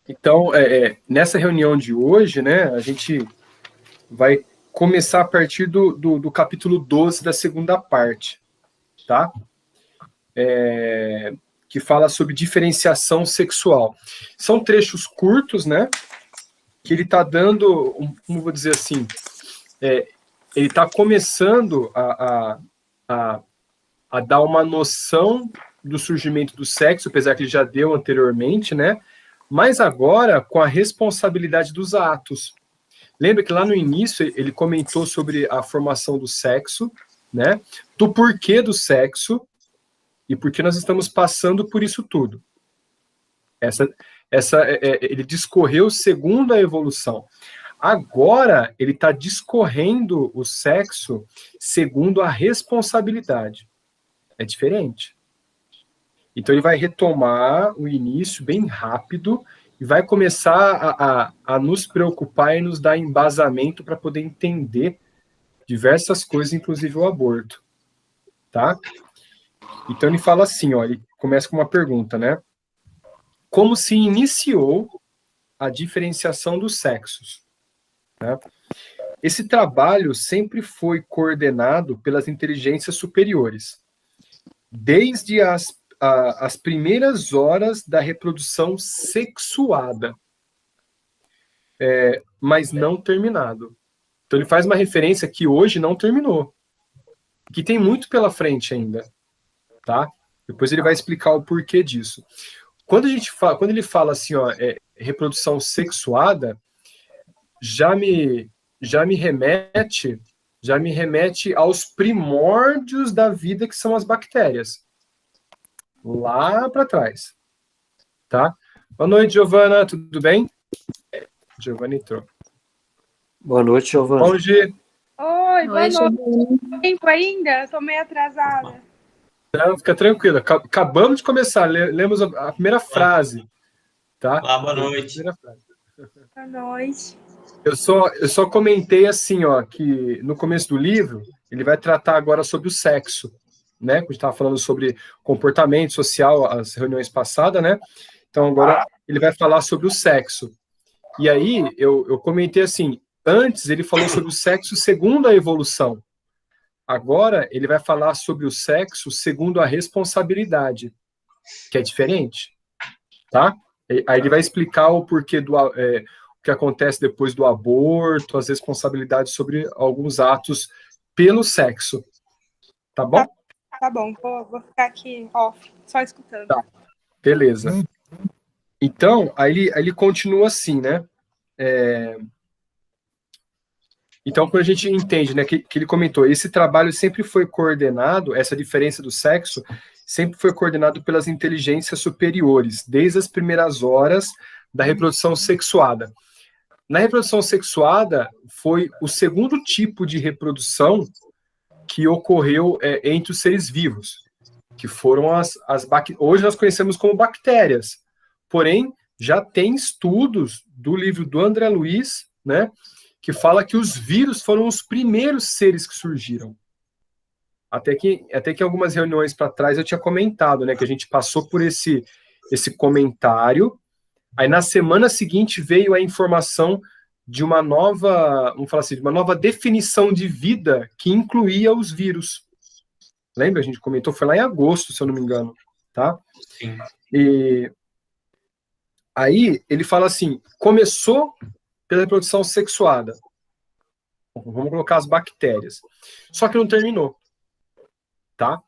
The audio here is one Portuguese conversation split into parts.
Então, nessa reunião de hoje, né, a gente vai começar a partir do capítulo 12 da segunda parte, tá? Que fala sobre diferenciação sexual. São trechos curtos, né? Que ele está dando, como vou dizer assim, ele está começando a dar uma noção do surgimento do sexo, apesar que ele já deu anteriormente, né? Mas agora com a responsabilidade dos atos. Lembra que lá no início ele comentou sobre a formação do sexo, né? Do porquê do sexo e por que nós estamos passando por isso tudo. Ele discorreu segundo a evolução. Agora ele está discorrendo o sexo segundo a responsabilidade. É diferente. Então ele vai retomar o início bem rápido e vai começar a nos preocupar e nos dar embasamento para poder entender diversas coisas, inclusive o aborto. Tá? Então ele fala assim, ó, ele começa com uma pergunta, né? Como se iniciou a diferenciação dos sexos? Né? Esse trabalho sempre foi coordenado pelas inteligências superiores, desde as primeiras horas da reprodução sexuada, mas não terminado. Então ele faz uma referência que hoje não terminou, que tem muito pela frente ainda, tá? Depois ele vai explicar o porquê disso. Quando ele fala assim, ó, reprodução sexuada, já me remete aos primórdios da vida, que são as bactérias. Lá para trás. Tá? Boa noite, Giovana, tudo bem? Giovana entrou. Boa noite, Giovana. Bom dia. Oi, boa noite. Tempo ainda? Estou meio atrasada. Não, fica tranquila. Acabamos de começar, lemos a primeira frase. Tá? Olá, boa noite. Boa noite. Eu só comentei assim, ó, que no começo do livro, ele vai tratar agora sobre o sexo, né? A gente estava falando sobre comportamento social, as reuniões passadas, né? Então agora ele vai falar sobre o sexo. E aí eu comentei assim, antes ele falou sobre o sexo segundo a evolução. Agora ele vai falar sobre o sexo segundo a responsabilidade, que é diferente, tá? Aí ele vai explicar o porquê o que acontece depois do aborto, as responsabilidades sobre alguns atos pelo sexo. Tá bom? Tá bom, vou ficar aqui off, só escutando. Tá, beleza. Então, aí ele continua assim, né? Então, quando a gente entende, né, que ele comentou, esse trabalho sempre foi coordenado, essa diferença do sexo, sempre foi coordenado pelas inteligências superiores, desde as primeiras horas da reprodução sexuada. Na reprodução sexuada, foi o segundo tipo de reprodução que ocorreu entre os seres vivos, que foram as bactérias. Hoje nós conhecemos como bactérias, porém, já tem estudos do livro do André Luiz, né, que fala que os vírus foram os primeiros seres que surgiram. Até que em algumas reuniões para trás eu tinha comentado, né, que a gente passou por esse comentário. Aí na semana seguinte veio a informação de uma nova, vamos falar assim, de uma nova definição de vida que incluía os vírus. Lembra? A gente comentou, foi lá em agosto, se eu não me engano, tá? Sim. E aí ele fala assim, começou pela reprodução sexuada. Vamos colocar as bactérias. Só que não terminou, tá?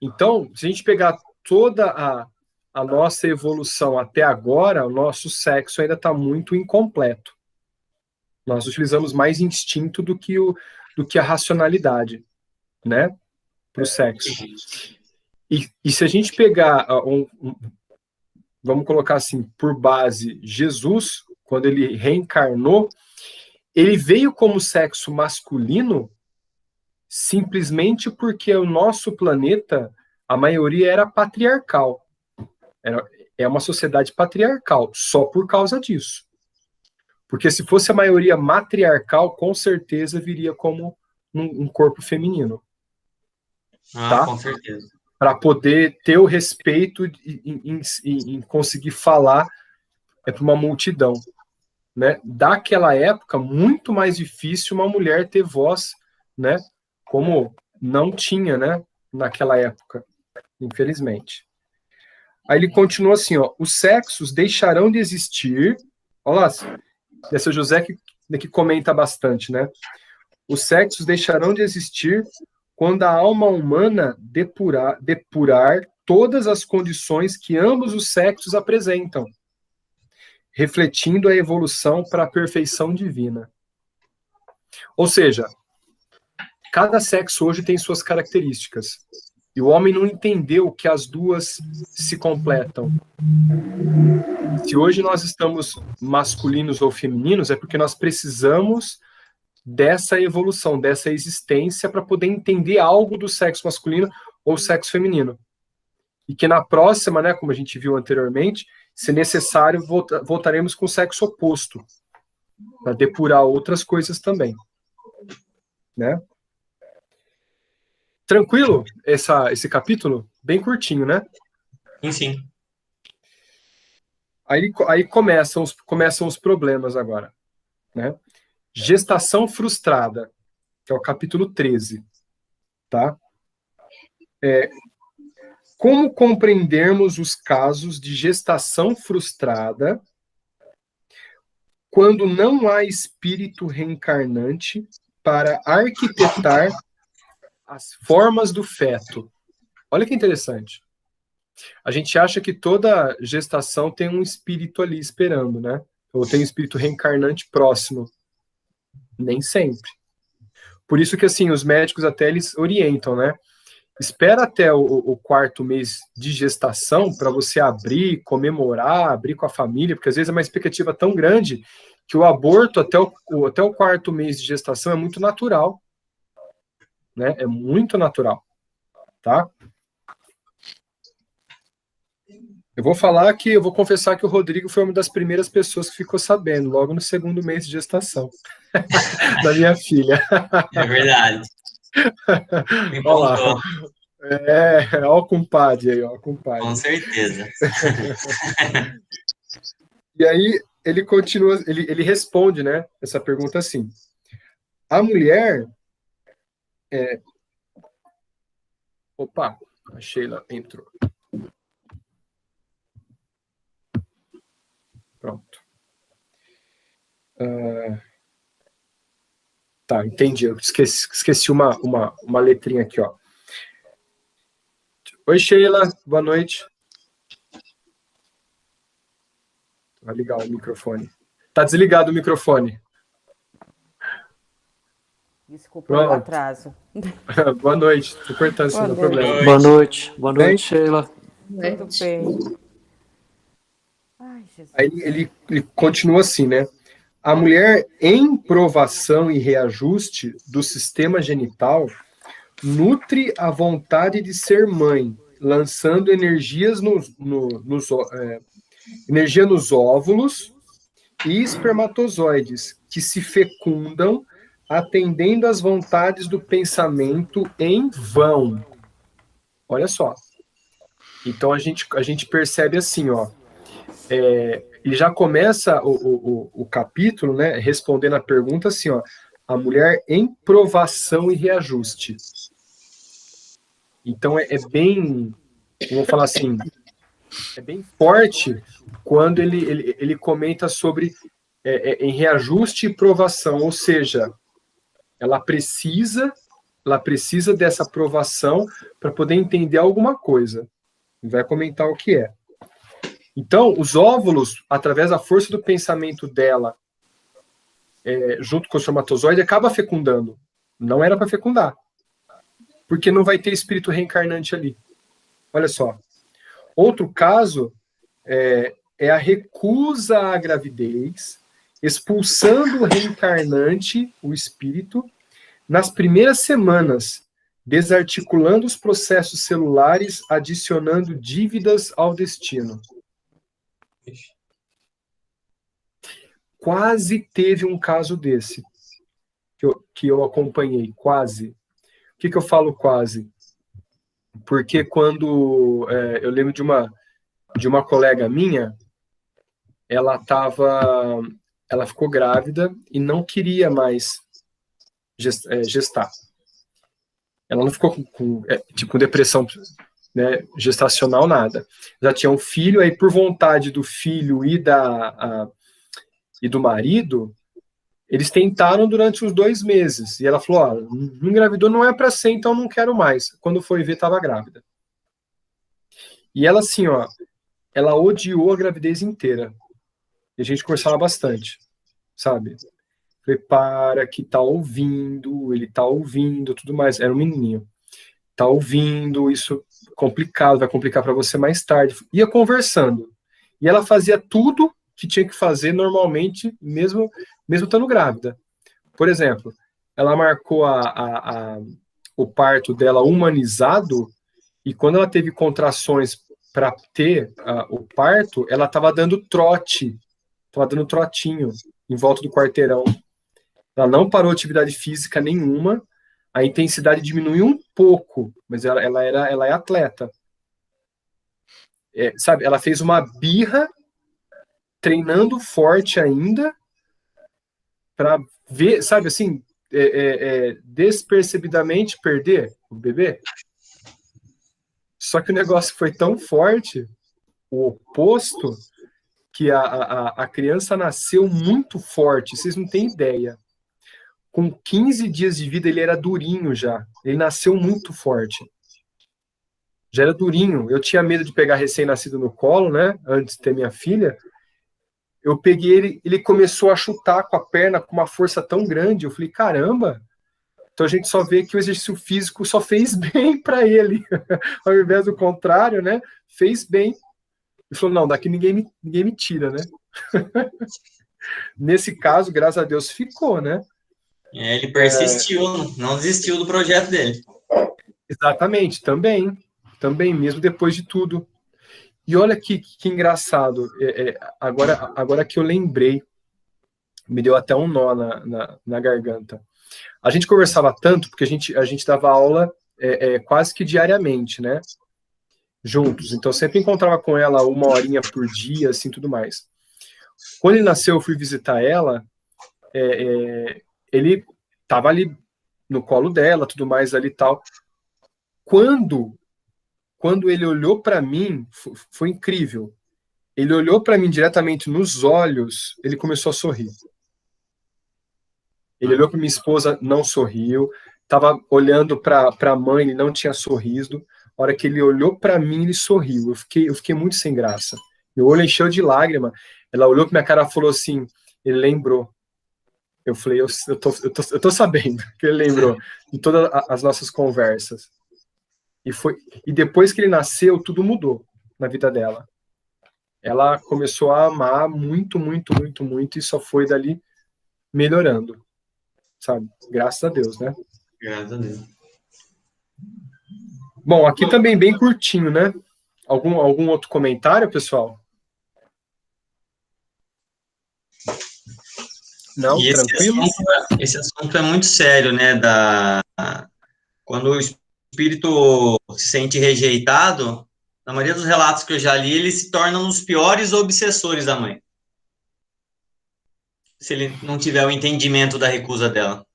Então, se a gente pegar toda a nossa evolução até agora, o nosso sexo ainda está muito incompleto. Nós utilizamos mais instinto do que a racionalidade, né? Para o sexo. E se a gente pegar, vamos colocar assim, por base, Jesus, quando ele reencarnou, ele veio como sexo masculino simplesmente porque o nosso planeta, a maioria era patriarcal. É uma sociedade patriarcal, só por causa disso. Porque se fosse a maioria matriarcal, com certeza viria como um corpo feminino. Ah, tá? com certeza. para poder ter o respeito em conseguir falar para uma multidão, né? Daquela época, muito mais difícil uma mulher ter voz, né? Como não tinha, né? Naquela época, infelizmente. Aí ele continua assim, ó, os sexos deixarão de existir, olha lá, esse José que comenta bastante, né? Os sexos deixarão de existir quando a alma humana depurar todas as condições que ambos os sexos apresentam, refletindo a evolução para a perfeição divina. Ou seja, cada sexo hoje tem suas características. E o homem não entendeu que as duas se completam. Se hoje nós estamos masculinos ou femininos, é porque nós precisamos dessa evolução, dessa existência, para poder entender algo do sexo masculino ou sexo feminino. E que na próxima, né, como a gente viu anteriormente, se necessário, voltaremos com o sexo oposto, para depurar outras coisas também. Né? Tranquilo esse capítulo? Bem curtinho, né? Sim. Aí começam os problemas agora. Né? Gestação frustrada, que é o capítulo 13. Tá? Como compreendermos os casos de gestação frustrada quando não há espírito reencarnante para arquitetar as formas do feto? Olha que interessante. A gente acha que toda gestação tem um espírito ali esperando, né? Ou tem um espírito reencarnante próximo. Nem sempre. Por isso que, assim, os médicos até eles orientam, né? Espera até o 4º mês de gestação para você abrir, comemorar, abrir com a família, porque às vezes é uma expectativa tão grande que o aborto até o 4º mês de gestação é muito natural. Né? É muito natural. Tá? Eu vou confessar que o Rodrigo foi uma das primeiras pessoas que ficou sabendo, logo no 2º mês de gestação, da minha filha. É verdade. Me Olha contou. lá. Olha o compadre aí, ó, compadre. Com certeza. E aí ele continua, ele responde, né, essa pergunta assim. A mulher Opa, a Sheila entrou. Pronto. Tá, entendi. Eu esqueci uma letrinha aqui, ó. Oi, Sheila. Boa noite. Vai ligar o microfone. Tá desligado o microfone. Desculpa pelo atraso. Boa noite. Tô cortando, sem problema. Boa noite. Boa noite, Sheila. Tudo bem. Ai, Jesus. Aí ele continua assim, né? A mulher em provação e reajuste do sistema genital nutre a vontade de ser mãe, lançando energias energia nos óvulos e espermatozoides, que se fecundam atendendo às vontades do pensamento em vão. Olha só. Então a gente percebe assim, ó. Ele já começa o capítulo, né, respondendo a pergunta assim, ó. A mulher em provação e reajuste. Então é bem, vamos falar assim, é bem forte quando ele comenta sobre em reajuste e provação, ou seja, ela precisa dessa provação para poder entender alguma coisa. E vai comentar o que é. Então, os óvulos, através da força do pensamento dela, junto com o espermatozoide, acaba fecundando. Não era para fecundar. Porque não vai ter espírito reencarnante ali. Olha só. Outro caso é a recusa à gravidez, expulsando o reencarnante, o espírito, nas primeiras semanas, desarticulando os processos celulares, adicionando dívidas ao destino. Quase teve um caso desse, que eu acompanhei, quase. O que eu falo quase? porque quando eu lembro de uma colega minha, ela ficou grávida e não queria mais gestar. Ela não ficou com depressão, né, gestacional, nada. Já tinha um filho, aí por vontade do filho e do marido, eles tentaram durante uns 2 meses. E ela falou, não engravidou, não é para ser, então não quero mais. Quando foi ver, estava grávida. E ela, assim, ela odiou a gravidez inteira. E a gente conversava bastante, sabe? Prepara que tá ouvindo, ele tá ouvindo, tudo mais. Era um menininho. Tá ouvindo, isso complicado, vai complicar para você mais tarde. Ia conversando. E ela fazia tudo que tinha que fazer normalmente, mesmo estando grávida. Por exemplo, ela marcou o parto dela humanizado, e quando ela teve contrações para ter o parto, ela estava dando trote, estava dando trotinho em volta do quarteirão. Ela não parou atividade física nenhuma, a intensidade diminuiu um pouco, mas ela é atleta. Sabe, ela fez uma birra, treinando forte ainda, para ver, sabe, assim, despercebidamente perder o bebê. Só que o negócio foi tão forte, o oposto, que a criança nasceu muito forte, vocês não têm ideia. Com 15 dias de vida, ele era durinho já. Ele nasceu muito forte. Já era durinho. Eu tinha medo de pegar recém-nascido no colo, né? Antes de ter minha filha. Eu peguei ele começou a chutar com a perna com uma força tão grande. Eu falei, caramba! Então a gente só vê que o exercício físico só fez bem para ele. Ao invés do contrário, né? Fez bem. Ele falou, não, daqui ninguém me tira, né? Nesse caso, graças a Deus, ficou, né? Ele persistiu, não desistiu do projeto dele. Exatamente, também, mesmo depois de tudo. E olha que engraçado, agora que eu lembrei, me deu até um nó na garganta. A gente conversava tanto, porque a gente dava aula quase que diariamente, né? Juntos. Então, sempre encontrava com ela 1 horinha por dia, assim, tudo mais. Quando ele nasceu, eu fui visitar ela, ele estava ali no colo dela, tudo mais ali e tal. Quando ele olhou para mim, foi incrível. Ele olhou para mim diretamente nos olhos, ele começou a sorrir. Ele olhou para minha esposa, não sorriu. Estava olhando para a mãe, ele não tinha sorriso. A hora que ele olhou para mim, ele sorriu. Eu fiquei muito sem graça. Meu olho encheu de lágrima. Ela olhou para minha cara e falou assim, ele lembrou. Eu falei, eu tô sabendo que ele lembrou de todas as nossas conversas. E depois que ele nasceu, tudo mudou na vida dela. Ela começou a amar muito, muito, muito, muito, e só foi dali melhorando, sabe? Graças a Deus, né? Graças a Deus. Bom, aqui também bem curtinho, né? Algum outro comentário, pessoal? Não, tranquilo? Esse assunto é muito sério, né? Quando o espírito se sente rejeitado, na maioria dos relatos que eu já li, ele se torna um dos piores obsessores da mãe. Se ele não tiver o entendimento da recusa dela.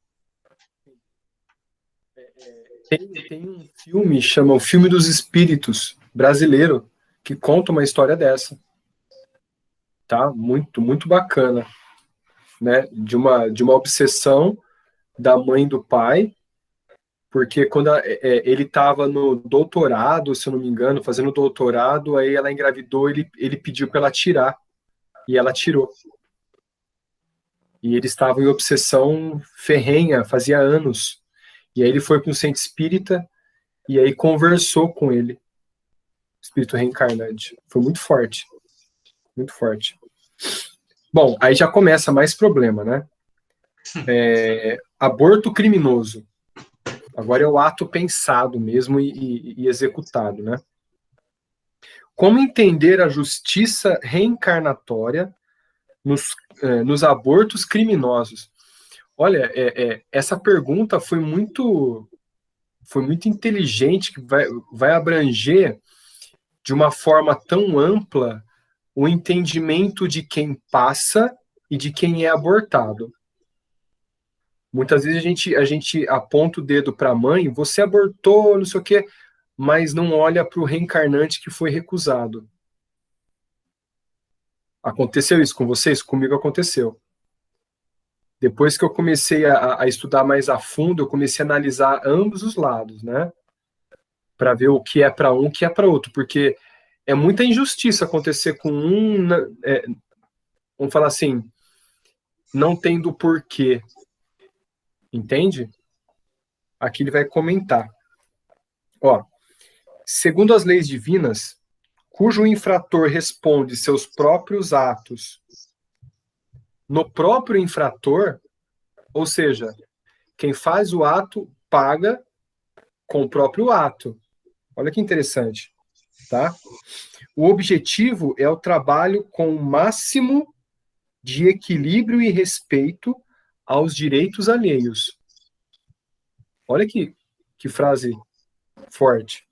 Tem um filme, chama O Filme dos Espíritos, brasileiro, que conta uma história dessa. Tá? Muito, muito bacana. Né? De uma obsessão da mãe e do pai, porque quando ele estava no doutorado, se eu não me engano, fazendo doutorado, aí ela engravidou, ele pediu para ela tirar, e ela tirou. E eles estavam em obsessão ferrenha, fazia anos. E aí ele foi para um centro espírita, e aí conversou com ele, espírito reencarnante. Foi muito forte. Muito forte. Bom, aí já começa mais problema, né? Aborto criminoso. Agora é o ato pensado mesmo e executado, né? Como entender a justiça reencarnatória nos abortos criminosos? Olha, essa pergunta foi muito foi muito inteligente, que vai abranger de uma forma tão ampla o entendimento de quem passa e de quem é abortado. Muitas vezes a gente aponta o dedo para a mãe, você abortou, não sei o quê, mas não olha para o reencarnante que foi recusado. Aconteceu isso com vocês? Comigo aconteceu. Depois que eu comecei a estudar mais a fundo, eu comecei a analisar ambos os lados, né? Para ver o que é para um, o que é para outro, porque é muita injustiça acontecer com um, vamos falar assim, não tendo porquê. Entende? Aqui ele vai comentar. Ó, segundo as leis divinas, cujo infrator responde seus próprios atos no próprio infrator, ou seja, quem faz o ato paga com o próprio ato. Olha que interessante, tá? O objetivo é o trabalho com o máximo de equilíbrio e respeito aos direitos alheios. Olha que frase forte.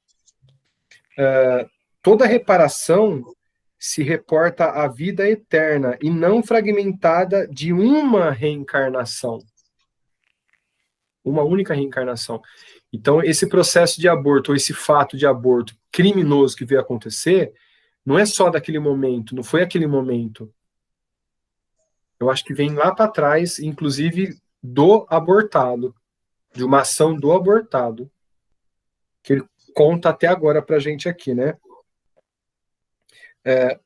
Toda reparação se reporta à vida eterna e não fragmentada de uma reencarnação. Uma única reencarnação. Então, esse processo de aborto, ou esse fato de aborto criminoso que veio acontecer, não é só daquele momento, não foi aquele momento. Eu acho que vem lá para trás, inclusive do abortado, de uma ação do abortado, que ele conta até agora para a gente aqui, né?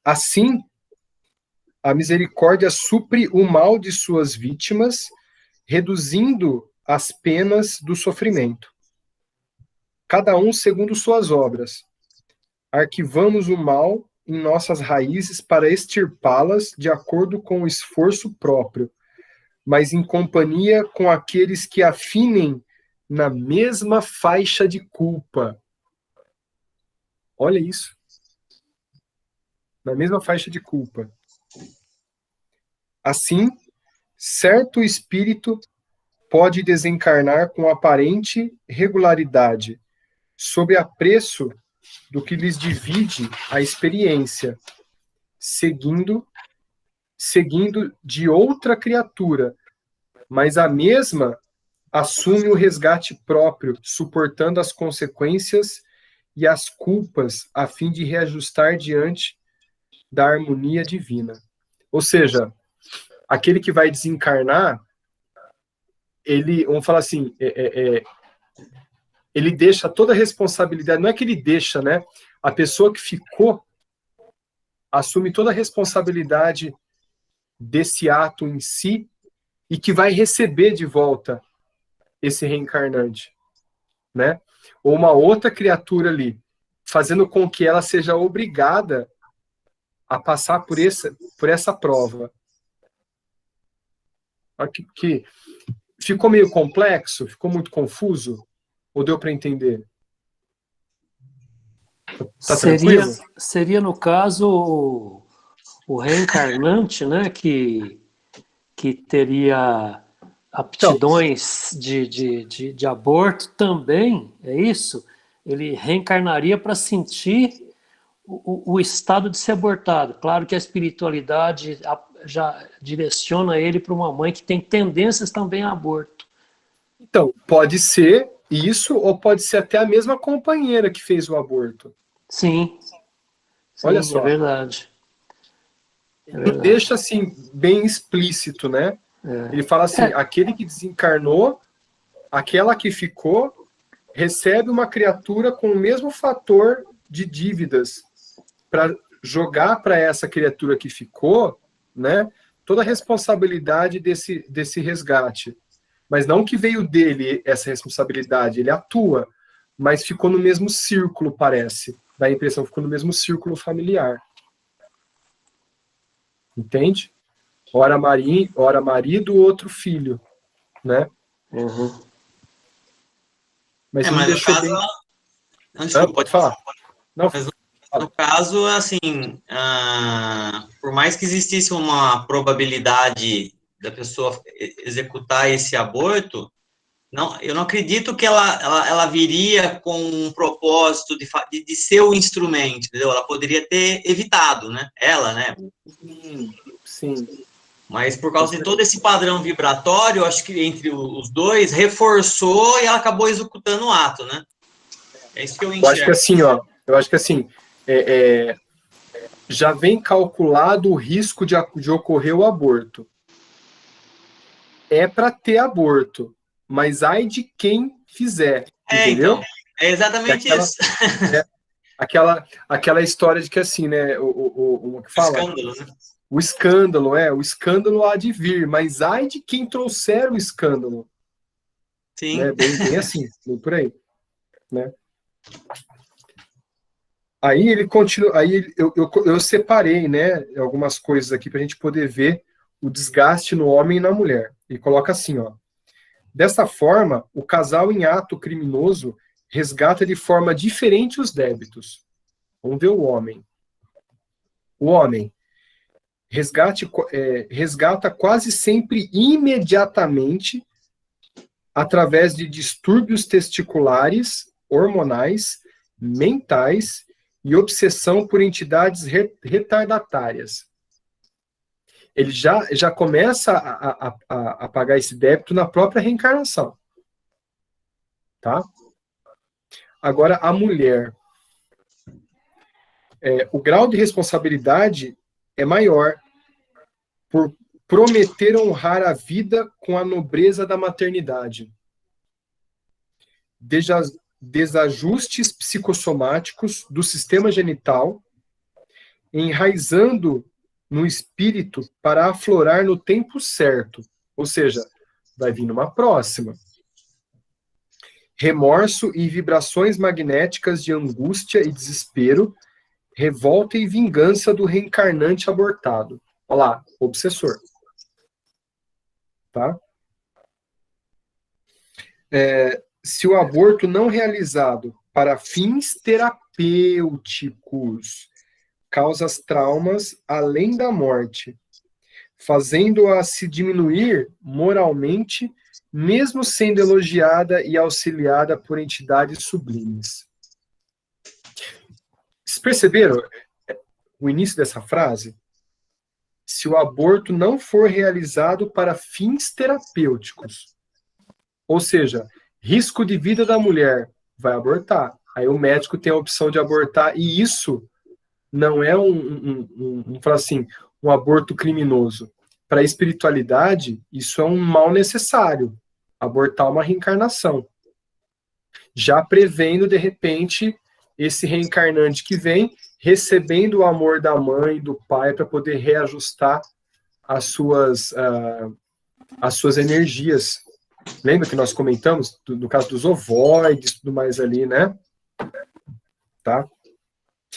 Assim, a misericórdia supre o mal de suas vítimas, reduzindo as penas do sofrimento. Cada um segundo suas obras. Arquivamos o mal em nossas raízes para extirpá-las de acordo com o esforço próprio, mas em companhia com aqueles que afinem na mesma faixa de culpa. Olha isso. Na mesma faixa de culpa. Assim, certo espírito pode desencarnar com aparente regularidade, sob apreço do que lhes divide a experiência, seguindo de outra criatura, mas a mesma assume o resgate próprio, suportando as consequências e as culpas, a fim de reajustar diante da harmonia divina. Ou seja, aquele que vai desencarnar, ele, vamos falar assim, ele deixa toda a responsabilidade, não é que ele deixa, né? A pessoa que ficou assume toda a responsabilidade desse ato em si e que vai receber de volta esse reencarnante, né? Ou uma outra criatura ali, fazendo com que ela seja obrigada a passar por essa prova. Que ficou meio complexo? Ficou muito confuso? Ou deu para entender? Tá tranquilo? Seria, no caso, o reencarnante, né, que teria aptidões de aborto também, é isso? Ele reencarnaria para sentir o estado de ser abortado. Claro que a espiritualidade já direciona ele para uma mãe que tem tendências também a aborto. Então, pode ser isso, ou pode ser até a mesma companheira que fez o aborto. Sim. Olha só. É verdade. Ele deixa, assim, bem explícito, né? Ele fala assim, aquele que desencarnou, aquela que ficou, recebe uma criatura com o mesmo fator de dívidas para jogar para essa criatura que ficou, né, toda a responsabilidade desse resgate. Mas não que veio dele essa responsabilidade, ele atua, mas ficou no mesmo círculo, parece. Dá a impressão que ficou no mesmo círculo familiar. Entende? Ora marido, outro filho, né? Uhum. Mas no deixou caso, bem... Pode falar. Não, mas no caso, assim, por mais que existisse uma probabilidade da pessoa executar esse aborto, Não, eu não acredito que ela viria com um propósito de ser o instrumento, entendeu? Ela poderia ter evitado, né? Ela, né? Sim. Mas por causa de todo esse padrão vibratório, acho que entre os dois, reforçou e ela acabou executando o ato, né? É isso que eu enxergo. Eu acho que assim, já vem calculado o risco de ocorrer o aborto. É para ter aborto, mas ai de quem fizer, entendeu? Então, é exatamente isso. Aquela história de que assim, né, o que fala? Escândalo, né? O escândalo há de vir, mas ai de quem trouxer o escândalo. Sim. Né? Bem assim, bem por aí, né? Aí ele continua, aí eu separei, né, algumas coisas aqui para a gente poder ver o desgaste no homem e na mulher. Ele coloca assim, ó. Dessa forma, o casal em ato criminoso resgata de forma diferente os débitos. Vamos ver o homem. O homem resgata quase sempre imediatamente através de distúrbios testiculares, hormonais, mentais e obsessão por entidades retardatárias. Ele já começa a pagar esse débito na própria reencarnação. Tá? Agora, a mulher. O grau de responsabilidade é maior por prometer honrar a vida com a nobreza da maternidade. Desajustes psicossomáticos do sistema genital, enraizando no espírito para aflorar no tempo certo, ou seja, vai vir numa próxima. Remorso e vibrações magnéticas de angústia e desespero, revolta e vingança do reencarnante abortado. Olha lá, obsessor. Tá? Se o aborto não realizado para fins terapêuticos causa traumas além da morte, fazendo-a se diminuir moralmente, mesmo sendo elogiada e auxiliada por entidades sublimes. Vocês perceberam o início dessa frase? Se o aborto não for realizado para fins terapêuticos, ou seja, risco de vida da mulher, vai abortar. Aí o médico tem a opção de abortar, e isso não é um aborto criminoso. Para a espiritualidade, isso é um mal necessário, abortar uma reencarnação. Já prevendo, de repente, esse reencarnante que vem, recebendo o amor da mãe e do pai para poder reajustar as suas energias. Lembra que nós comentamos no caso dos ovoides e tudo mais ali, né? Tá?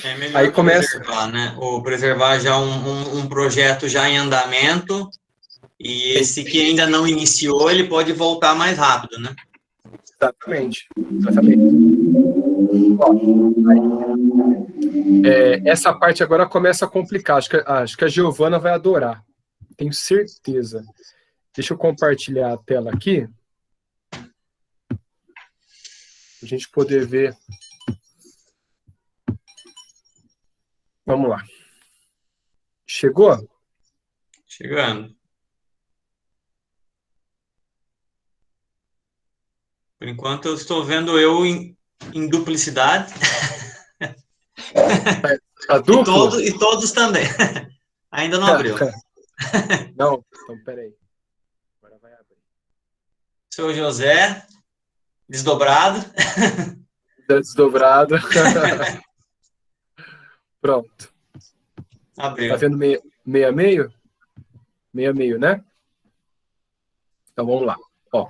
É melhor aí começa preservar, né? Ou preservar já um projeto já em andamento, e esse que ainda não iniciou, ele pode voltar mais rápido, né? Exatamente. Essa parte agora começa a complicar. Acho que a Giovana vai adorar. Tenho certeza. Deixa eu compartilhar a tela aqui. Para a gente poder ver. Vamos lá. Chegou? Chegando. Por enquanto, eu estou vendo eu em duplicidade. A dupla? E todos também. Ainda não abriu. Não, então peraí. Agora vai abrir. Seu José, desdobrado. Desdobrado. Pronto. Abriu. Tá vendo meio a meio? Meio a meio, né? Então vamos lá. Ó.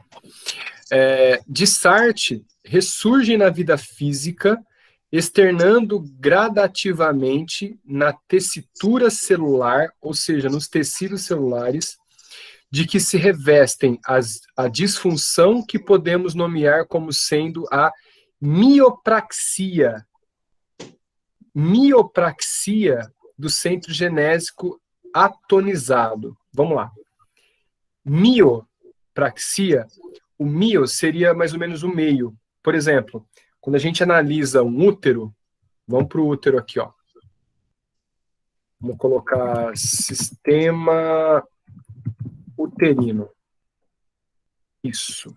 Dissarte ressurge na vida física, externando gradativamente na tessitura celular, ou seja, nos tecidos celulares, de que se revestem a disfunção que podemos nomear como sendo a miopraxia. Miopraxia do centro genésico atonizado. Vamos lá. Miopraxia, o mio seria mais ou menos o meio. Por exemplo, quando a gente analisa um útero, vamos para o útero aqui, ó. Vamos colocar sistema uterino. Isso.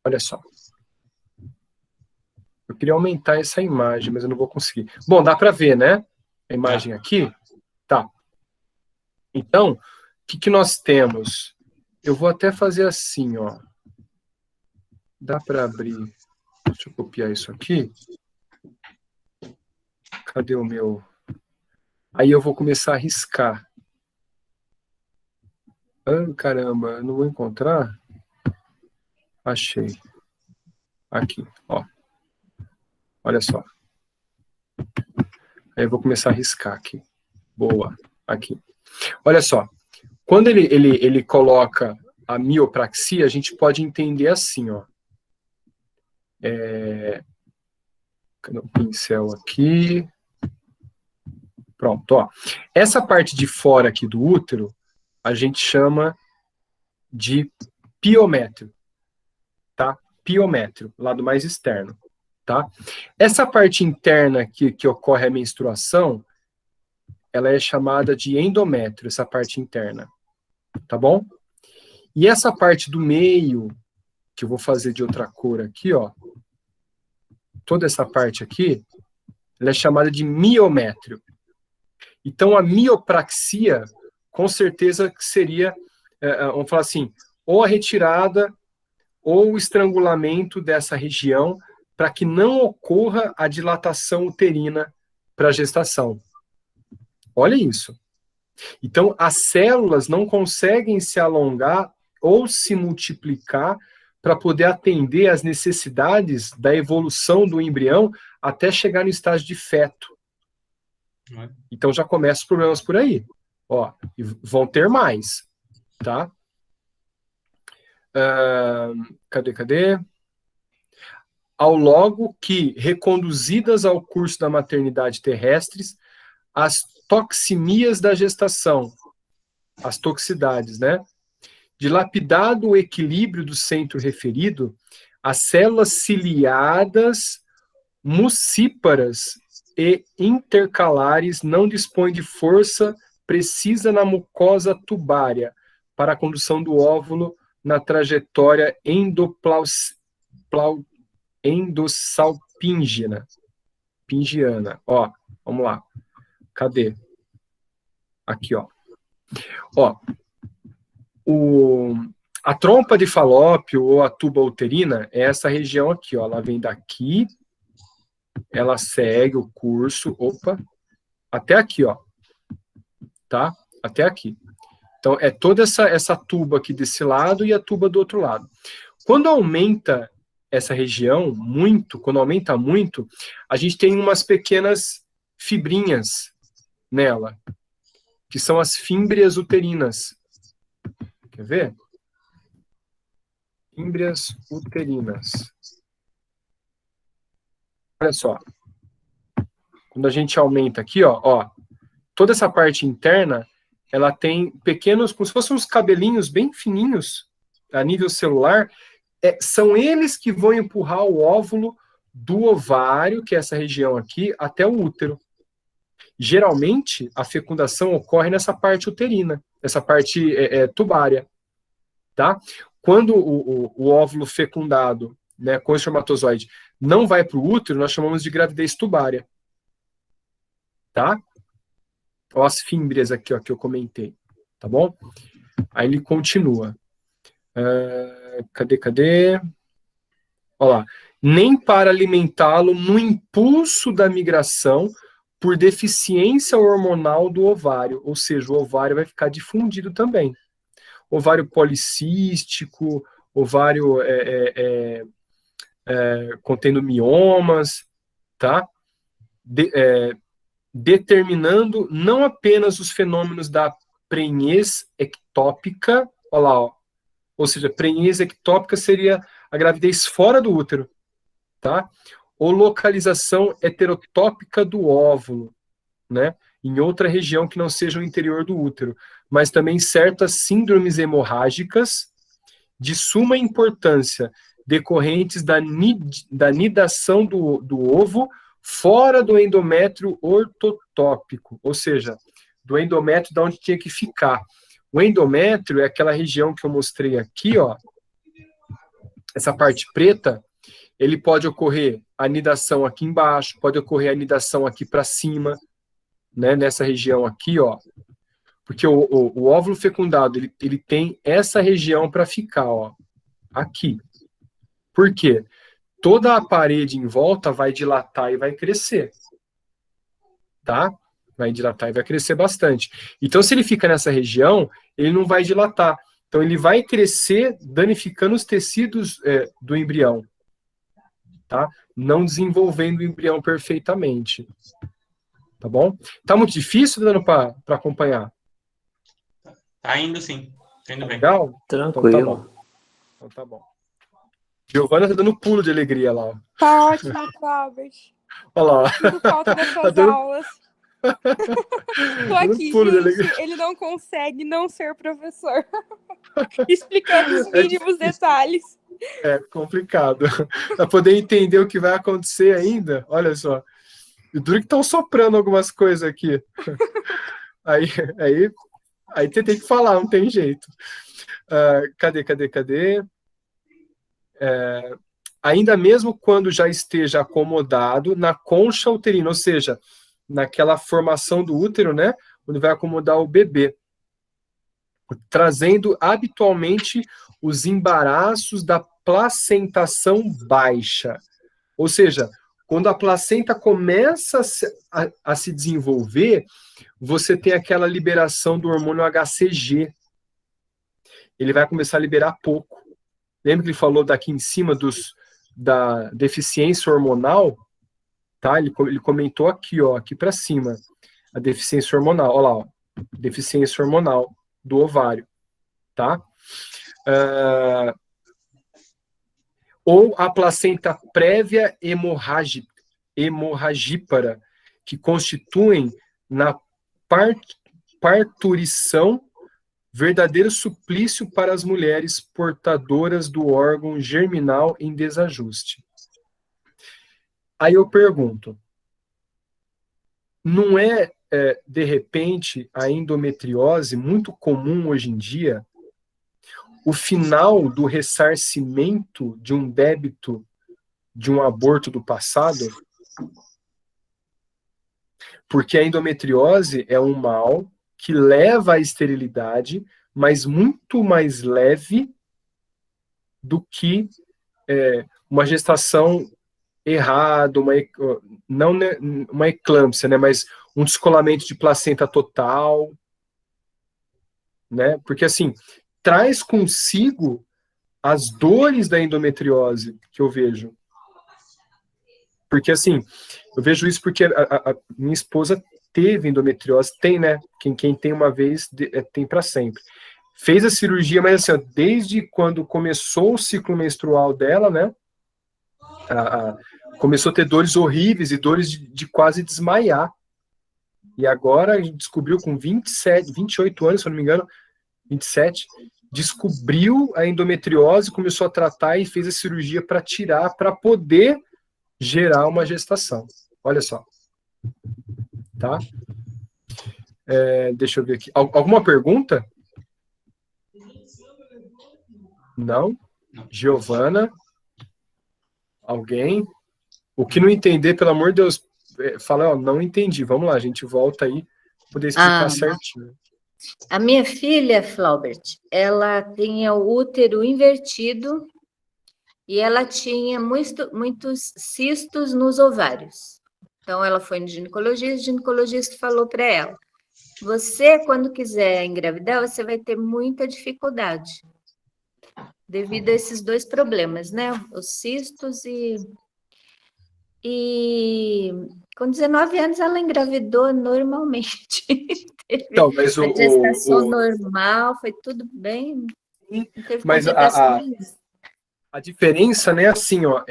Olha só. Eu queria aumentar essa imagem, mas eu não vou conseguir. Bom, dá para ver, né? A imagem aqui. Tá. Então, o que nós temos? Eu vou até fazer assim, ó. Dá para abrir. Deixa eu copiar isso aqui. Cadê o meu? Aí eu vou começar a riscar. Ah, caramba, não vou encontrar. Achei. Aqui, ó. Olha só. Aí eu vou começar a riscar aqui. Boa. Aqui. Olha só. Quando ele coloca a miopraxia, a gente pode entender assim, ó. Cadê o pincel aqui? Pronto, ó. Essa parte de fora aqui do útero, a gente chama de piométrio, tá? Piométrio, lado mais externo, tá? Essa parte interna que ocorre a menstruação, ela é chamada de endométrio, essa parte interna, tá bom? E essa parte do meio, que eu vou fazer de outra cor aqui, ó, toda essa parte aqui, ela é chamada de miométrio. Então, a miopraxia, com certeza, seria, vamos falar assim, ou a retirada ou o estrangulamento dessa região para que não ocorra a dilatação uterina para a gestação. Olha isso. Então, as células não conseguem se alongar ou se multiplicar para poder atender às necessidades da evolução do embrião até chegar no estágio de feto. Então já começam os problemas por aí. Ó, e vão ter mais, tá? Cadê? Ao logo que, reconduzidas ao curso da maternidade terrestres, as toxemias da gestação, as toxicidades, né? Dilapidado o equilíbrio do centro referido, as células ciliadas, mucíparas e intercalares não dispõem de força precisa na mucosa tubária para a condução do óvulo na trajetória endossalpingiana. Ó, vamos lá. Cadê? Aqui, ó. Ó, a trompa de Falópio ou a tuba uterina é essa região aqui, ó. Ela vem daqui, ela segue o curso, até aqui, ó. Tá? Até aqui. Então, é toda essa tuba aqui desse lado e a tuba do outro lado. Quando aumenta essa região muito, quando aumenta muito, a gente tem umas pequenas fibrinhas nela, que são as fímbrias uterinas. Quer ver? Fímbrias uterinas. Olha só. Quando a gente aumenta aqui, ó, toda essa parte interna, ela tem pequenos, como se fossem uns cabelinhos bem fininhos, a nível celular, são eles que vão empurrar o óvulo do ovário, que é essa região aqui, até o útero. Geralmente, a fecundação ocorre nessa parte uterina, essa parte tubária, tá? Quando o óvulo fecundado, né, com o espermatozoide, não vai para o útero, nós chamamos de gravidez tubária, tá? Ó, as fímbrias aqui, ó, que eu comentei, tá bom? Aí ele continua. Cadê? Olha lá. Nem para alimentá-lo no impulso da migração por deficiência hormonal do ovário, ou seja, o ovário vai ficar difundido também. Ovário policístico, ovário contendo miomas, tá? Determinando não apenas os fenômenos da prenhez ectópica, olha lá, ó, ou seja, prenhez ectópica seria a gravidez fora do útero, tá? Ou localização heterotópica do óvulo, né? Em outra região que não seja o interior do útero, mas também certas síndromes hemorrágicas de suma importância, decorrentes da nidação do ovo fora do endométrio ortotópico, ou seja, do endométrio da onde tinha que ficar. O endométrio é aquela região que eu mostrei aqui, ó, essa parte preta. Ele pode ocorrer a nidação aqui embaixo, pode ocorrer a nidação aqui para cima, né, nessa região aqui, ó. Porque o óvulo fecundado, ele tem essa região para ficar, ó, aqui. Por quê? Toda a parede em volta vai dilatar e vai crescer, tá? Vai dilatar e vai crescer bastante. Então, se ele fica nessa região, ele não vai dilatar. Então, ele vai crescer danificando os tecidos do embrião, tá? Não desenvolvendo o embrião perfeitamente. Tá bom? Tá muito difícil, dando para acompanhar? Tá indo sim. Tá indo bem. Legal? Tranquilo. Então tá bom. Giovana tá dando pulo de alegria lá, ó. Tá ótimo, Cláudio. Olha lá, ó. Tudo falta das suas dando- aulas. Tô aqui, pulo de gente. alegria. Ele não consegue não ser professor. Explicando os mínimos detalhes. É complicado. Para poder entender o que vai acontecer ainda, olha só. E duro que estão soprando algumas coisas aqui. Aí você tem que falar, não tem jeito. Cadê? Ainda mesmo quando já esteja acomodado na concha uterina, ou seja, naquela formação do útero, né, onde vai acomodar o bebê, trazendo habitualmente os embaraços da placentação baixa. Ou seja, quando a placenta começa a se desenvolver, você tem aquela liberação do hormônio HCG. Ele vai começar a liberar pouco. Lembra que ele falou daqui em cima da deficiência hormonal? Tá? Ele comentou aqui, ó, aqui para cima. A deficiência hormonal. Olha lá, ó, deficiência hormonal do ovário. Tá? Ou a placenta prévia hemorragípara, que constituem na parturição verdadeiro suplício para as mulheres portadoras do órgão germinal em desajuste. Aí eu pergunto, não é, de repente, a endometriose muito comum hoje em dia, o final do ressarcimento de um débito de um aborto do passado? Porque a endometriose é um mal que leva à esterilidade, mas muito mais leve do que uma gestação errada, não uma eclâmpsia, né, mas um descolamento de placenta total, né? Porque assim, traz consigo as dores da endometriose que eu vejo. Porque assim, eu vejo isso porque a minha esposa teve endometriose, tem, né? Quem tem uma vez, tem para sempre. Fez a cirurgia, mas assim, ó, desde quando começou o ciclo menstrual dela, né? Começou a ter dores horríveis e dores de quase desmaiar. E agora a gente descobriu com 28 anos, se eu não me engano, 27, descobriu a endometriose, começou a tratar e fez a cirurgia para tirar, para poder gerar uma gestação. Olha só. Tá? Deixa eu ver aqui. Alguma pergunta? Não? Giovana? Alguém? O que não entender, pelo amor de Deus, fala, ó, não entendi. Vamos lá, a gente volta aí para poder explicar certinho. A minha filha, Flaubert, ela tinha o útero invertido e ela tinha muitos cistos nos ovários. Então, ela foi no ginecologista, o ginecologista falou para ela, você, quando quiser engravidar, você vai ter muita dificuldade, devido a esses dois problemas, né? Os cistos e com 19 anos ela engravidou normalmente. Então, mas a gestação normal, foi tudo bem. Não teve mas complicações. a diferença, né, assim, ó,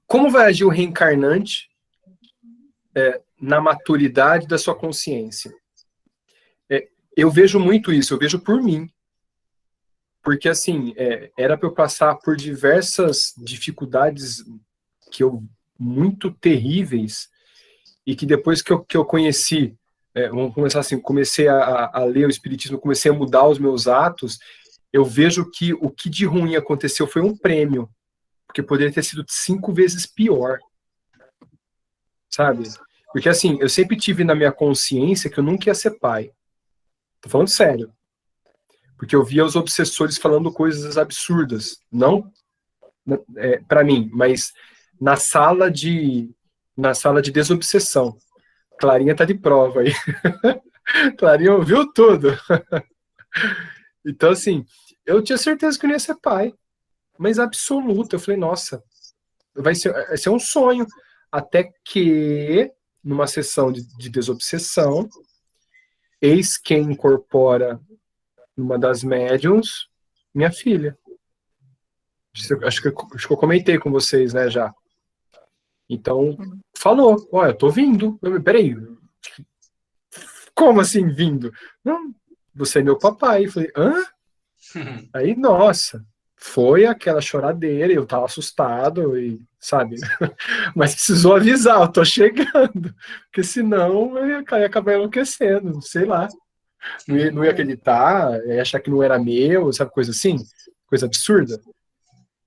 como vai agir o reencarnante na maturidade da sua consciência? eu vejo muito isso, eu vejo por mim. Porque, assim, era para eu passar por diversas dificuldades muito terríveis, e que depois que eu conheci, vamos começar assim, comecei a ler o Espiritismo, comecei a mudar os meus atos, eu vejo que o que de ruim aconteceu foi um prêmio, porque poderia ter sido 5 vezes pior, sabe? Porque, assim, eu sempre tive na minha consciência que eu nunca ia ser pai. Tô falando sério. Porque eu via os obsessores falando coisas absurdas. Não para mim, mas na sala de desobsessão. Clarinha tá de prova aí. Clarinha ouviu tudo. Então, assim, eu tinha certeza que eu não ia ser pai. Mas absoluta. Eu falei, nossa, vai ser um sonho. Até que, numa sessão de desobsessão, eis quem incorpora uma das médiums, minha filha. Acho que eu comentei com vocês, né, já. Então, falou, olha, eu tô vindo. Peraí, como assim vindo? Não, você é meu papai. Eu falei, hã? Aí, nossa, foi aquela choradeira, eu tava assustado, e, sabe? Mas precisou avisar, eu tô chegando. Porque senão eu ia acabar enlouquecendo, sei lá. Não ia acreditar, ia achar que não era meu, sabe, coisa assim? Coisa absurda.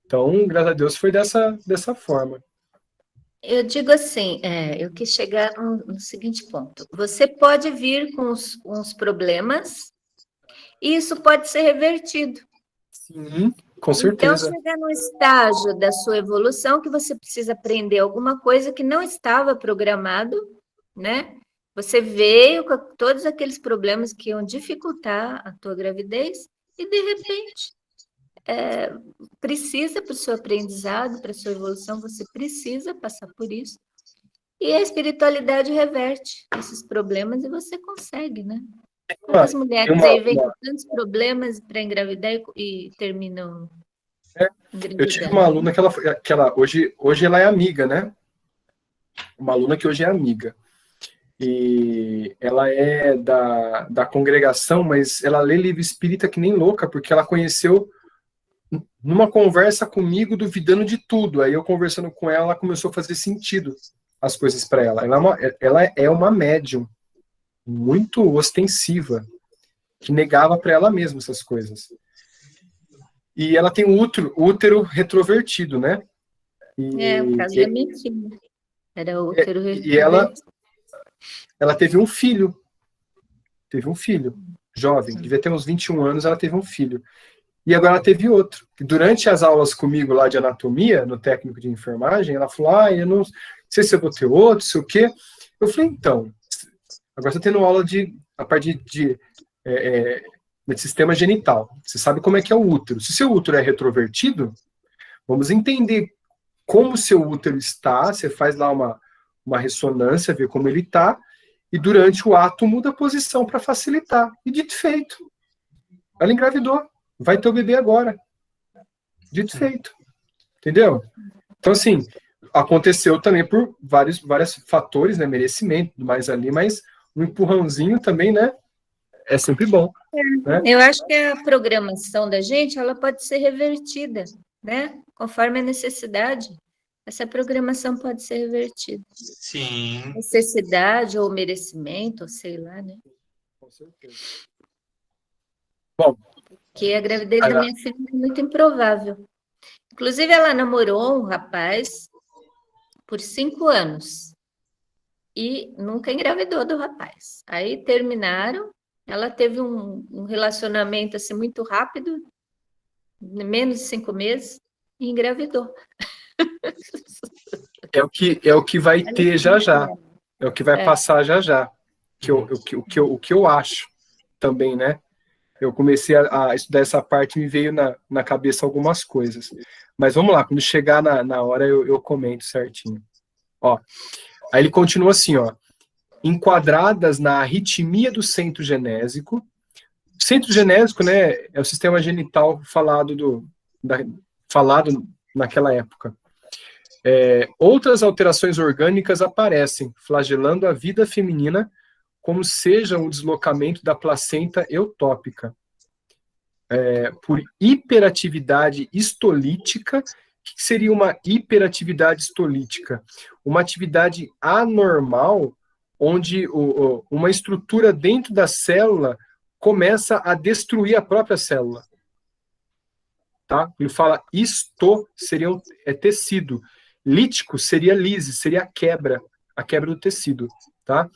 Então, graças a Deus, foi dessa forma. Eu digo assim, eu quis chegar no seguinte ponto. Você pode vir com uns problemas e isso pode ser revertido. Sim, com Então, certeza. chega num estágio da sua evolução que você precisa aprender alguma coisa que não estava programado, né? Você veio com todos aqueles problemas que iam dificultar a tua gravidez e, de repente, precisa para o seu aprendizado, para a sua evolução, você precisa passar por isso. E a espiritualidade reverte esses problemas e você consegue, né? Quantas mulheres aí vêm com tantos problemas para engravidar e terminam engravidando? Eu tive uma aluna que ela hoje ela é amiga, né? Uma aluna que hoje é amiga. E ela é da congregação, mas ela lê livro espírita que nem louca, porque ela conheceu numa conversa comigo, duvidando de tudo. Aí eu conversando com ela começou a fazer sentido as coisas para ela. Ela é uma médium muito ostensiva, que negava para ela mesma essas coisas. E ela tem o útero retrovertido, né? O caso da minha filha. Era o útero retrovertido. E ela teve um filho. Teve um filho, jovem, devia ter uns 21 anos, ela teve um filho. E agora ela teve outro. E durante as aulas comigo lá de anatomia, no técnico de enfermagem, ela falou, eu não sei se eu vou ter outro, sei o quê. Eu falei, então, agora você está tendo aula a partir de sistema genital. Você sabe como é que é o útero. Se seu útero é retrovertido, vamos entender como o seu útero está, você faz lá uma ressonância, ver como ele está, e durante o ato muda a posição para facilitar. E dito e feito. Ela engravidou. Vai ter o bebê agora. Dito e feito. Entendeu? Então, assim, aconteceu também por vários fatores, né? Merecimento, mais ali, mas um empurrãozinho também, né? É sempre bom. Né? Eu acho que a programação da gente, ela pode ser revertida, né? Conforme a necessidade. Essa programação pode ser revertida. Sim. Necessidade ou merecimento, ou sei lá, né? Com certeza. Bom. Porque a gravidez da minha filha é muito improvável. Inclusive, ela namorou um rapaz por 5 anos e nunca engravidou do rapaz. Aí terminaram, ela teve um relacionamento assim muito rápido, menos de 5 meses, e engravidou. É o que vai ter já já. É o que vai passar já já. O que eu acho também, né? Eu comecei a estudar essa parte e me veio na cabeça algumas coisas. Mas vamos lá, quando chegar na hora eu comento certinho. Ó, aí ele continua assim, ó. Enquadradas na arritmia do centro genésico. Centro genésico, né, é o sistema genital falado naquela época. Outras alterações orgânicas aparecem, flagelando a vida feminina como seja um deslocamento da placenta eutópica, por hiperatividade histolítica. O que seria uma hiperatividade histolítica? Uma atividade anormal, onde uma estrutura dentro da célula começa a destruir a própria célula. Tá? Ele fala seria tecido. Lítico seria lise, seria a quebra do tecido. Tá?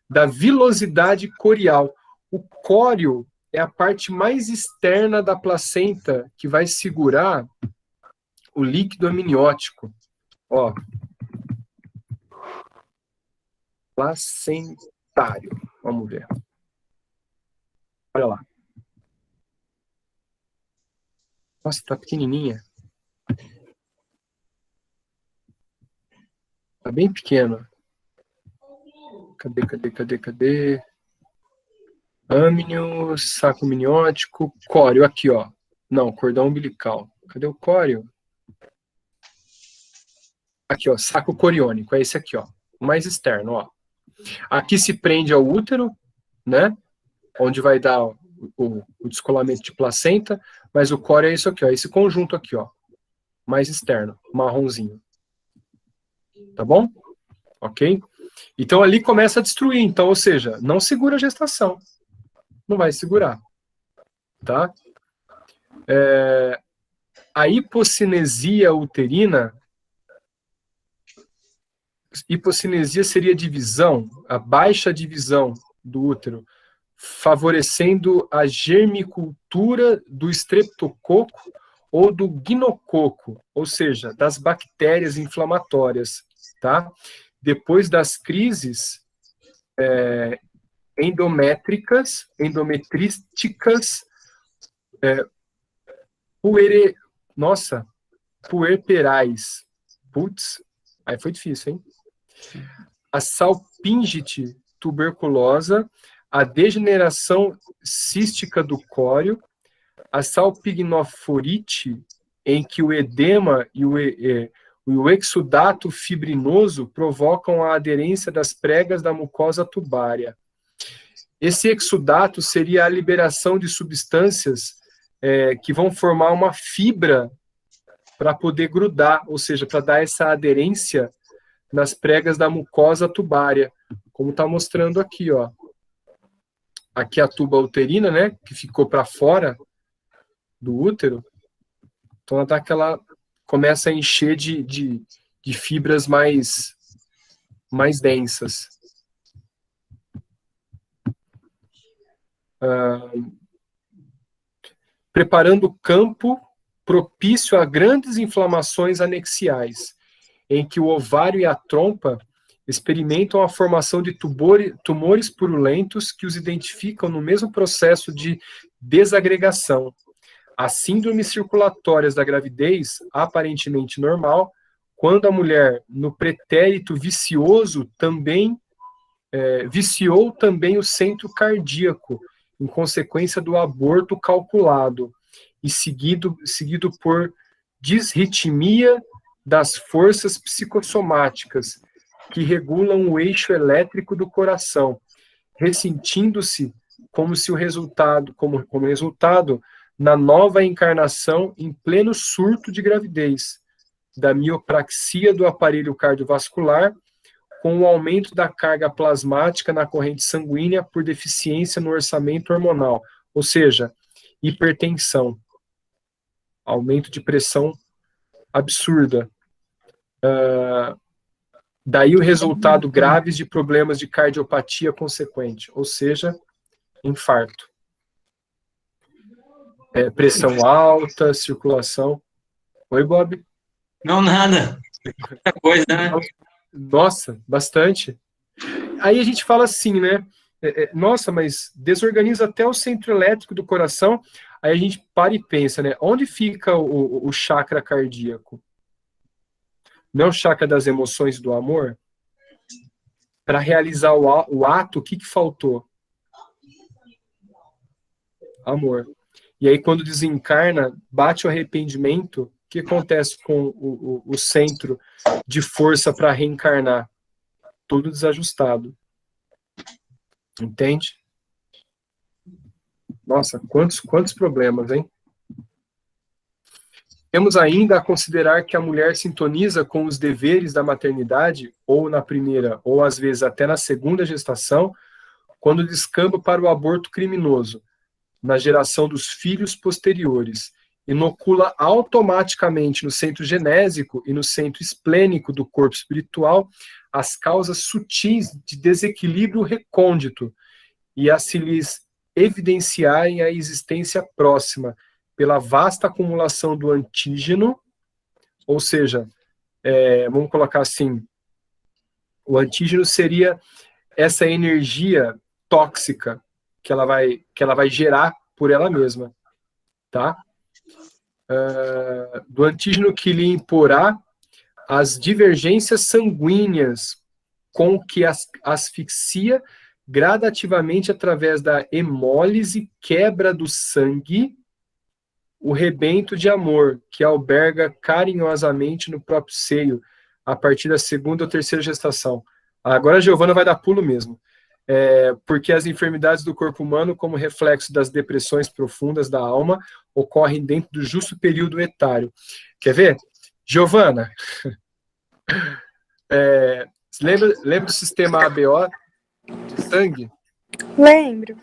Da vilosidade corial. O córeo é a parte mais externa da placenta que vai segurar o líquido amniótico. Ó. Placentário. Vamos ver. Olha lá. Nossa, tá pequenininha. Tá bem pequeno. Cadê? Amnio, saco amniótico, córeo, aqui, ó. Não, cordão umbilical. Cadê o córeo? Aqui, ó, saco coriônico, é esse aqui, ó. O mais externo, ó. Aqui se prende ao útero, né? Onde vai dar o descolamento de placenta, mas o córeo é isso aqui, ó. Esse conjunto aqui, ó. Mais externo, marronzinho. Tá bom? Ok? Então ali começa a destruir, então, ou seja, não segura a gestação. Não vai segurar. Tá? A hipocinesia uterina, hipocinesia seria divisão, a baixa divisão do útero, favorecendo a germicultura do estreptococo ou do guinococo, ou seja, das bactérias inflamatórias, tá? Depois das crises endometrísticas, puerperais. Putz, aí foi difícil, hein? A salpingite tuberculosa, a degeneração cística do córeo, a salpingnoforite, em que o edema e o exudato fibrinoso provocam a aderência das pregas da mucosa tubária. Esse exudato seria a liberação de substâncias que vão formar uma fibra para poder grudar, ou seja, para dar essa aderência nas pregas da mucosa tubária, como está mostrando aqui, ó. Aqui a tuba uterina, né, que ficou para fora do útero, então ela dá aquela, começa a encher de fibras mais densas. Preparando o campo propício a grandes inflamações anexiais, em que o ovário e a trompa experimentam a formação de tumores purulentos que os identificam no mesmo processo de desagregação. As síndromes circulatórias da gravidez, aparentemente normal, quando a mulher, no pretérito vicioso, viciou também o centro cardíaco, em consequência do aborto calculado, e seguido por disritmia das forças psicossomáticas, que regulam o eixo elétrico do coração, ressentindo-se como resultado na nova encarnação em pleno surto de gravidez, da miopraxia do aparelho cardiovascular, com o aumento da carga plasmática na corrente sanguínea por deficiência no orçamento hormonal, ou seja, hipertensão, aumento de pressão absurda. Daí o resultado graves de problemas de cardiopatia consequente, ou seja, infarto. Pressão alta, circulação. Oi, Bob? Não, nada. Muita coisa, né? Nossa, bastante. Aí a gente fala assim, né? Nossa, mas desorganiza até o centro elétrico do coração. Aí a gente para e pensa, né? Onde fica o chakra cardíaco? Não é o chakra das emoções e do amor? Para realizar o ato, o que faltou? Amor. E aí, quando desencarna, bate o arrependimento, o que acontece com o centro de força para reencarnar? Tudo desajustado. Entende? Nossa, quantos problemas, hein? Temos ainda a considerar que a mulher sintoniza com os deveres da maternidade, ou na primeira, ou às vezes até na segunda gestação, quando descamba para o aborto criminoso, na geração dos filhos posteriores, inocula automaticamente no centro genésico e no centro esplênico do corpo espiritual as causas sutis de desequilíbrio recôndito e a se lhes evidenciarem a existência próxima pela vasta acumulação do antígeno, ou seja, vamos colocar assim, o antígeno seria essa energia tóxica que ela vai gerar por ela mesma, tá? Do antígeno que lhe imporá as divergências sanguíneas com que asfixia gradativamente através da hemólise, quebra do sangue, o rebento de amor que alberga carinhosamente no próprio seio, a partir da segunda ou terceira gestação. Agora a Giovana vai dar pulo mesmo. Porque as enfermidades do corpo humano, como reflexo das depressões profundas da alma, ocorrem dentro do justo período etário. Quer ver? Giovana, lembra do sistema ABO de sangue? Lembro.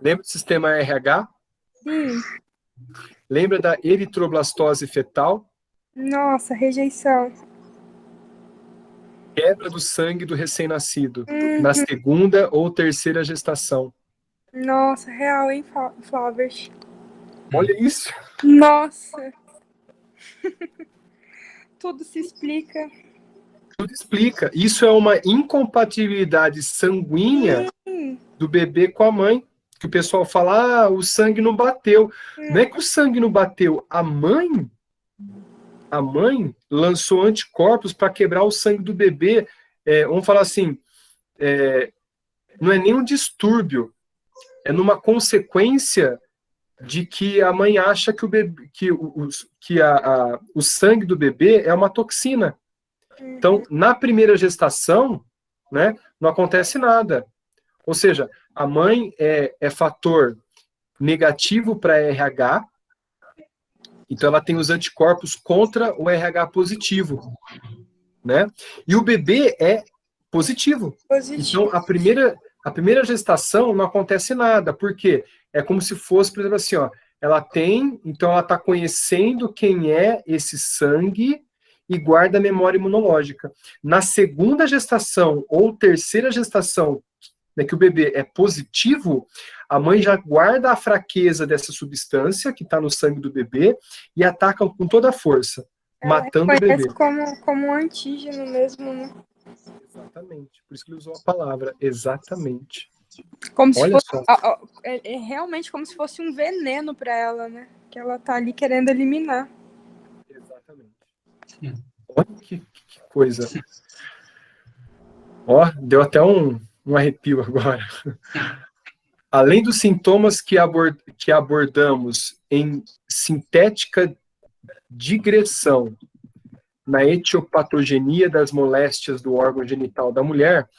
Lembra do sistema RH? Sim. Lembra da eritroblastose fetal? Nossa, rejeição. Quebra do sangue do recém-nascido, na segunda ou terceira gestação. Nossa, real, hein, Flaubert? Olha isso. Nossa. Tudo se explica. Tudo explica. Isso é uma incompatibilidade sanguínea do bebê com a mãe. Que o pessoal fala, o sangue não bateu. Não é que o sangue não bateu. A mãe lançou anticorpos para quebrar o sangue do bebê. Vamos falar assim, não é nem um distúrbio, é numa consequência de que a mãe acha que o sangue do bebê é uma toxina. Então, na primeira gestação, né, não acontece nada. Ou seja, a mãe é fator negativo para RH, então ela tem os anticorpos contra o RH positivo, né? E o bebê é positivo. Então, a primeira gestação não acontece nada, porque é como se fosse, por exemplo, assim, ó, então ela está conhecendo quem é esse sangue e guarda a memória imunológica. Na segunda gestação ou terceira gestação, né, que o bebê é positivo, a mãe já guarda a fraqueza dessa substância que está no sangue do bebê e ataca com toda a força, matando o bebê. Como um antígeno mesmo, né? Exatamente. Por isso que ele usou a palavra. Exatamente. Como se Olha fosse, só. é realmente como se fosse um veneno para ela, né? Que ela tá ali querendo eliminar. Exatamente. Olha que coisa. Ó, deu até um arrepio agora. Além dos sintomas que abordamos em sintética digressão na etiopatogenia das moléstias do órgão genital da mulher,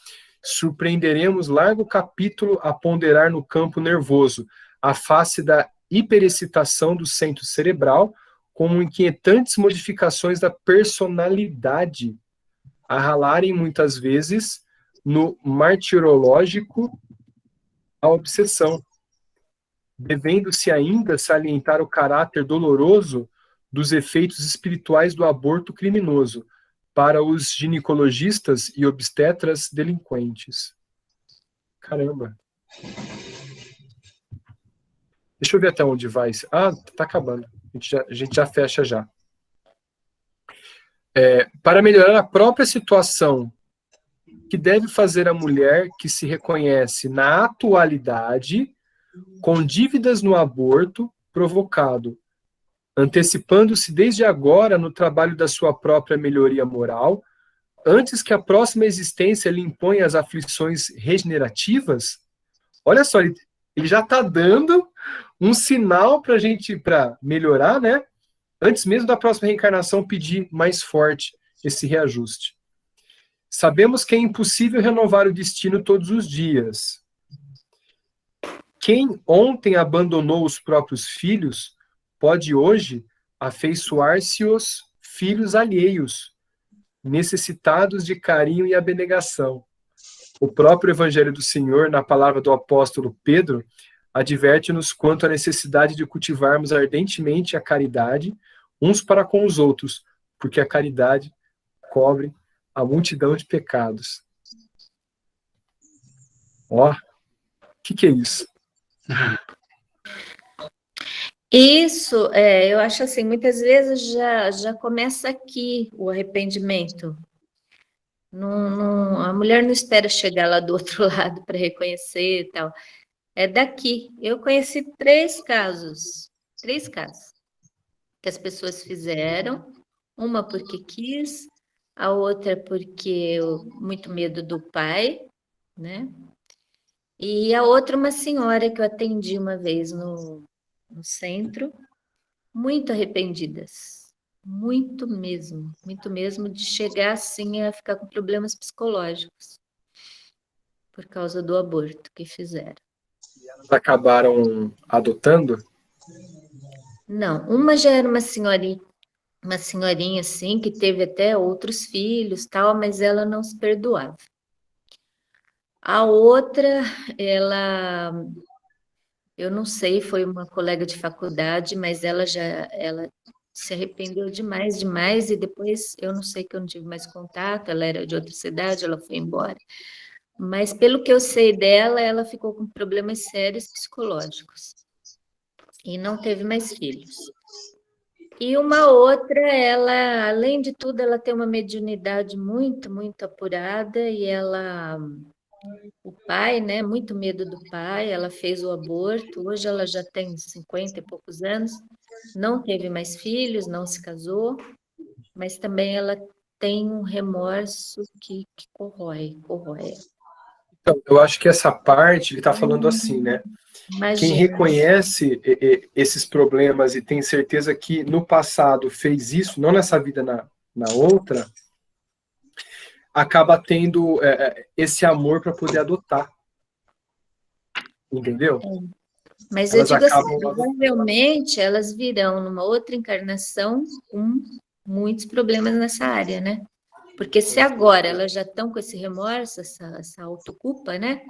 surpreenderemos largo capítulo a ponderar no campo nervoso, a face da hiperexcitação do centro cerebral, como inquietantes modificações da personalidade, a ralarem muitas vezes no martirológico a obsessão, devendo-se ainda salientar o caráter doloroso dos efeitos espirituais do aborto criminoso para os ginecologistas e obstetras delinquentes. Caramba. Deixa eu ver até onde vai. Ah, tá acabando. A gente já fecha já. Para melhorar a própria situação que deve fazer a mulher que se reconhece na atualidade com dívidas no aborto provocado, antecipando-se desde agora no trabalho da sua própria melhoria moral, antes que a próxima existência lhe imponha as aflições regenerativas. Olha só, ele já está dando um sinal para a gente, para melhorar, né? Antes mesmo da próxima reencarnação pedir mais forte esse reajuste. Sabemos que é impossível renovar o destino todos os dias. quem ontem abandonou os próprios filhos pode hoje afeiçoar-se os filhos alheios, necessitados de carinho e abnegação. O próprio Evangelho do Senhor, na palavra do apóstolo Pedro, adverte-nos quanto à necessidade de cultivarmos ardentemente a caridade uns para com os outros, porque a caridade cobre a multidão de pecados. Ó, o que é isso? Isso, eu acho assim, muitas vezes já começa aqui o arrependimento. A mulher não espera chegar lá do outro lado para reconhecer e tal. É daqui. Eu conheci 3 casos que as pessoas fizeram, uma porque quis, a outra porque muito medo do pai, né? E a outra, uma senhora que eu atendi uma vez no centro, muito arrependidas, muito mesmo, de chegar assim a ficar com problemas psicológicos por causa do aborto que fizeram. E elas acabaram adotando? Não, uma já era uma senhorinha assim, que teve até outros filhos, tal, mas ela não se perdoava. A outra, eu não sei, foi uma colega de faculdade, mas ela se arrependeu demais, e depois eu não sei, que eu não tive mais contato, ela era de outra cidade, ela foi embora. Mas pelo que eu sei dela, ela ficou com problemas sérios psicológicos e não teve mais filhos. E uma outra, ela, além de tudo, ela tem uma mediunidade muito, muito apurada, e o pai, né, muito medo do pai, ela fez o aborto, hoje ela já tem 50 e poucos anos, não teve mais filhos, não se casou, mas também ela tem um remorso que corrói. Então, eu acho que essa parte, ele está falando assim, né? Imagina. Quem reconhece esses problemas e tem certeza que no passado fez isso, não nessa vida, na outra, acaba tendo esse amor para poder adotar. Entendeu? Mas Elas eu digo assim, acabam provavelmente elas virão numa outra encarnação com muitos problemas nessa área, né? Porque se agora elas já estão com esse remorso, essa autoculpa, né?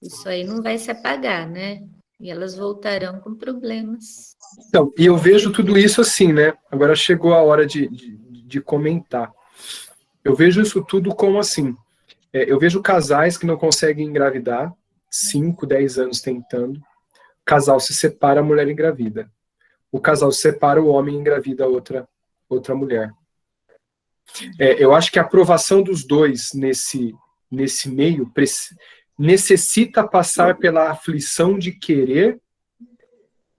Isso aí não vai se apagar, né? E elas voltarão com problemas. Então, e eu vejo tudo isso assim, né? Agora chegou a hora de comentar. Eu vejo isso tudo como assim. Eu vejo casais que não conseguem engravidar, 5, 10 anos tentando. O casal se separa, a mulher engravida. O casal se separa, o homem engravida outra mulher. Eu acho que a aprovação dos dois nesse meio necessita passar pela aflição de querer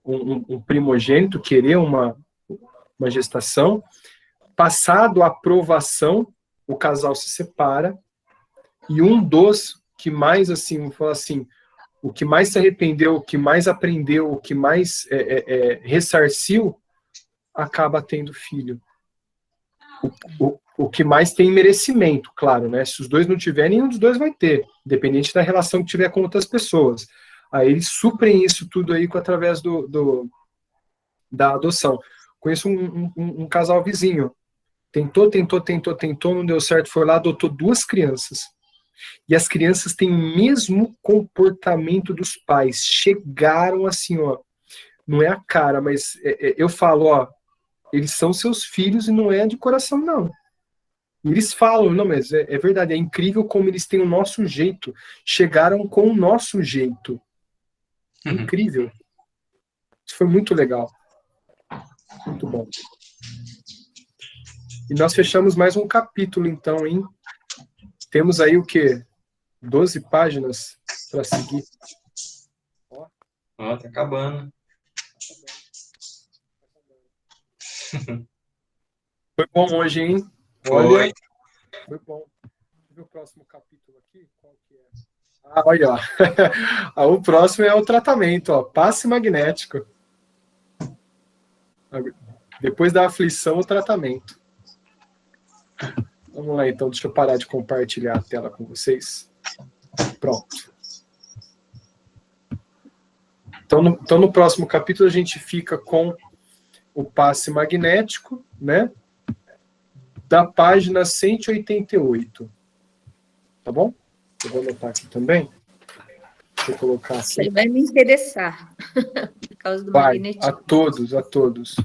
um primogênito, querer uma gestação. Passado a aprovação, o casal se separa, e um dos que mais, assim, vamos falar assim, o que mais se arrependeu, o que mais aprendeu, o que mais ressarciu, acaba tendo filho. O que mais tem merecimento, claro, né? Se os dois não tiverem, nenhum dos dois vai ter, independente da relação que tiver com outras pessoas. Aí eles suprem isso tudo aí através da adoção. Conheço um casal vizinho. Tentou, não deu certo, foi lá, adotou 2 crianças. E as crianças têm o mesmo comportamento dos pais. Chegaram assim, ó, não é a cara, mas eu falo, ó, eles são seus filhos e não é de coração, não. E eles falam, não, mas é verdade, é incrível como eles têm o nosso jeito. Chegaram com o nosso jeito. Incrível. Isso foi muito legal. Muito bom. E nós fechamos mais um capítulo, então, hein? Temos aí o quê? 12 páginas para seguir. Ó, tá acabando. Foi bom hoje, hein? Foi. Foi bom. Deixa eu ver o próximo capítulo aqui. Qual que é? Ah, olha, ó. O próximo é o tratamento, ó. Passe magnético. Depois da aflição, o tratamento. Vamos lá, então. Deixa eu parar de compartilhar a tela com vocês. Pronto. Então, no próximo capítulo, a gente fica com o passe magnético, né? Da página 188. Tá bom? Eu vou anotar aqui também. Deixa eu colocar Isso aqui. aí vai me interessar, por causa do Vai, magnetismo. a todos.